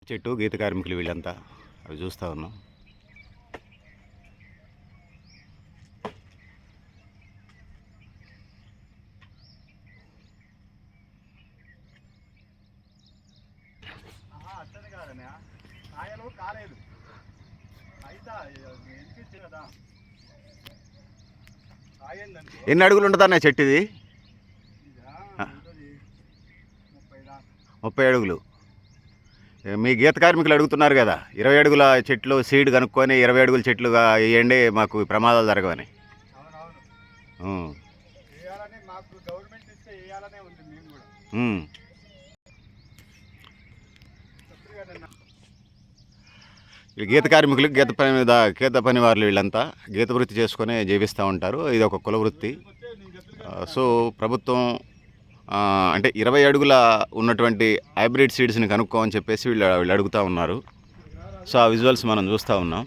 చెట్టు గీత కార్మికులు వీళ్ళంతా అవి చూస్తూ ఉన్నాం. ఎన్ని అడుగులు ఉంటుందన్న చెట్టు ఇది? 30 అడుగులు. మీ గీత కార్మికులు అడుగుతున్నారు కదా 20 అడుగుల చెట్లు సీడ్ కనుక్కొని 20 అడుగుల చెట్లుగా వేయండి, మాకు ప్రమాదాలు జరగవని. గీత కార్మికులు గీత పని వారు వీళ్ళంతా గీత వృత్తి చేసుకొని జీవిస్తూ ఉంటారు. ఇది ఒక కుల వృత్తి. సో ప్రభుత్వం అంటే 20 అడుగుల ఉన్నటువంటి హైబ్రిడ్ సీడ్స్ని కనుక్కోమని చెప్పేసి వీళ్ళు అడుగుతూ ఉన్నారు. సో ఆ విజువల్స్ మనం చూస్తూ ఉన్నాం.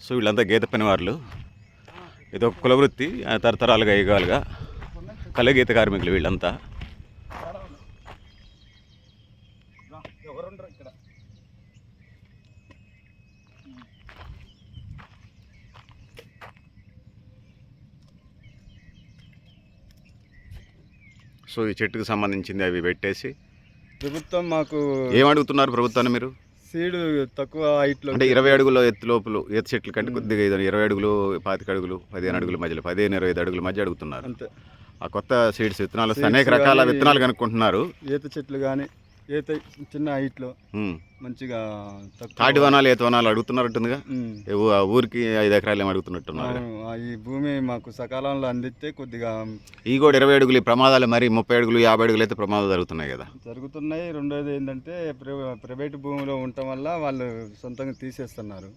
సో వీళ్ళంతా గీత పని వాళ్ళు. ఇది ఒక కుల వృత్తి, తరతరాలుగా యుగాలుగా కల గీత కార్మికులు వీళ్ళంతా. సో ఈ చెట్టుకు సంబంధించింది అవి పెట్టేసి ప్రభుత్వం మాకు ఏమడుగుతున్నారు ప్రభుత్వాన్ని మీరు? సీడ్ తక్కువ హైట్లో అంటే 20 అడుగుల ఎత్తు లోపల ఈత చెట్ల కంటే కొద్దిగా 20 అడుగులు 25 అడుగులు 15 అడుగుల మధ్యలో 15-25 అడుగుల మధ్య అడుగుతున్నారు. అంతే. ఆ కొత్త సీడ్స్ విత్తనాలు అనేక రకాల విత్తనాలు కనుక్కుంటున్నారు. ఈత చెట్లు కానీ ఈత చిన్న హైట్లో మంచిగా తాటి వనాలు ఈత వనాలు అడుగుతున్నట్టుందిగా. ఊరికి 5 ఎకరాలు ఏమి అడుగుతున్నట్టున్నారు. ఈ భూమి మాకు సకాలంలో అందిస్తే కొద్దిగా ఈ కూడా 20 అడుగులు ప్రమాదాలు, మరి 30 అడుగులు 50 అడుగులు అయితే ప్రమాదాలు జరుగుతున్నాయి కదా. జరుగుతున్నాయి. రెండోది ఏంటంటే ప్రైవేట్ భూమిలో ఉండటం వల్ల వాళ్ళు సొంతంగా తీసేస్తున్నారు.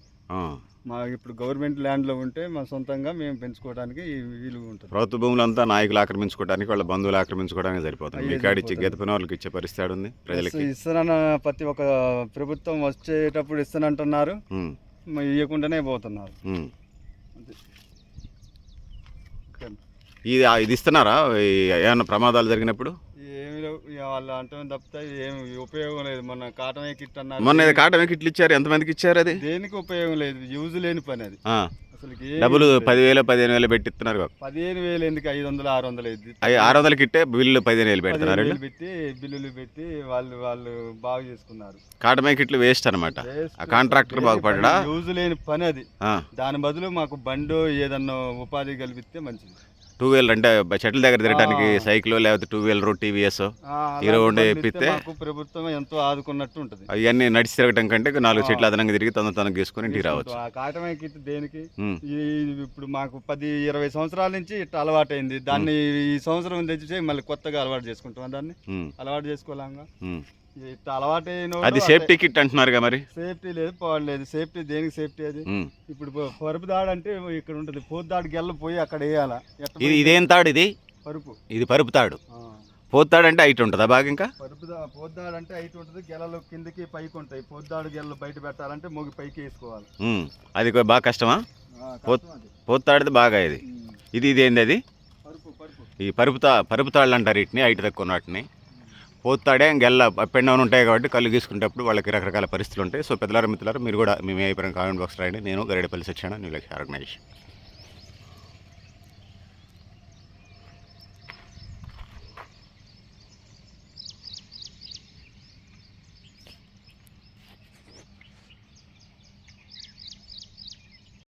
మా ఇప్పుడు గవర్నమెంట్ ల్యాండ్లో ఉంటే మా సొంతంగా మేము పెంచుకోవడానికి వీలు ఉంటుంది. ప్రభుత్వ భూములు అంతా నాయకులు ఆక్రమించుకోవడానికి, వాళ్ళ బంధువులు ఆక్రమించుకోవడానికి సరిపోతుంది. మీ కాడిచ్చి గీత పని వాళ్ళకి ఇచ్చే పరిస్థితి ఉంది. ప్రజలకి ఇస్తానన్న ప్రతి ఒక్క ప్రభుత్వం వచ్చేటప్పుడు ఇస్తానంటున్నారు, ఇవ్వకుండానే పోతున్నారు. ఇది ఇస్తున్నారా ఏమన్నా ప్రమాదాలు జరిగినప్పుడు? వాళ్ళు అంటే తప్పితే ఏమి ఉపయోగం లేదు. మొన్న కాటమే కిట్ అన్నారు. మొన్న కాటమే కిట్లు ఇచ్చారు. ఎంతమందికి ఇచ్చారు? అది దేనికి ఉపయోగం లేదు, యూజ్ లేని పని అది. అసలు డబ్బులు 10,000 15,000 పెట్టి ఇస్తున్నారు. 15,000 ఎందుకు? 500 600 అయింది. 600 కిట్టే బిల్లు 15,000 పెడుతున్నారు. బిల్లులు పెట్టి వాళ్ళు బాగు చేసుకున్నారు. కాటమే కిట్లు వేస్ట్ అనమాట. కాంట్రాక్టర్ బాగుపడ్డా. యూజ్ లేని పని అది. దాని బదులు మాకు బండి ఏదన్నా ఉపాధి కల్పిస్తే మంచిది. 2 వీలర్ అంటే చెట్ల దగ్గర తిరగడానికి సైకిల్ లేకపోతే 2 వీలర్ టీవీఎస్ హీరో ఉండే ఇప్పిస్తే ప్రభుత్వం ఎంతో ఆదుకున్నట్టు ఉంటుంది. అవన్నీ నడిచి తిరగటం కంటే 4 చెట్లు అదనంగా తిరిగి తనకు తీసుకుని ఇంటికి రావచ్చు. కాటమే కిట్ దేనికి? ఇప్పుడు మాకు 10-20 సంవత్సరాల నుంచి ఇట్లా అలవాటు అయింది. దాన్ని ఈ సంవత్సరం తెచ్చి మళ్ళీ కొత్తగా అలవాటు చేసుకుంటాం. దాన్ని అలవాటు చేసుకోలేంగా. అది సేఫ్టీ కిట్ అంటున్నారు. మరి సేఫ్టీ లేదు, పోవట్లేదు. సేఫ్టీ దేనికి సేఫ్టీ? అది ఇప్పుడు పరుపు దాడు అంటే ఇక్కడ ఉంటుంది. పోతు దాడు గెల్ల పోయి అక్కడ వేయాలా. ఇదేం తాడు? ఇది పరుపు తాడు. పోతాడు అంటే హైట్ ఉంటుందా బాగా? ఇంకా పోతాడు అంటే హైట్ ఉంటుంది. గెలలు కిందకి పైకి ఉంటాయి. పోతాడు గెలలు బయట పెట్టాలంటే మొగి పైకి వేసుకోవాలి. అది బాగా కష్టమా? పోతాడిది బాగా. ఇది ఏంది? అది ఈ పరుపు తాళ్ళు అంటారు వీటిని, హైట్ తక్కువ వాటిని. పోతాడే గెల్ల అప్ అండ్ డౌన్ ఉంటాయి కాబట్టి కళ్ళు గీసుకునేటప్పుడు వాళ్ళకి రకరకాల పరిస్థితులు ఉంటాయి. సో పెద్దలారు మిత్రులారు మీరు కూడా మీ అభిప్రాయం కామెంట్ బాక్స్ రాయండి. నేను Garidapalli Satyanarayana, new life organisation.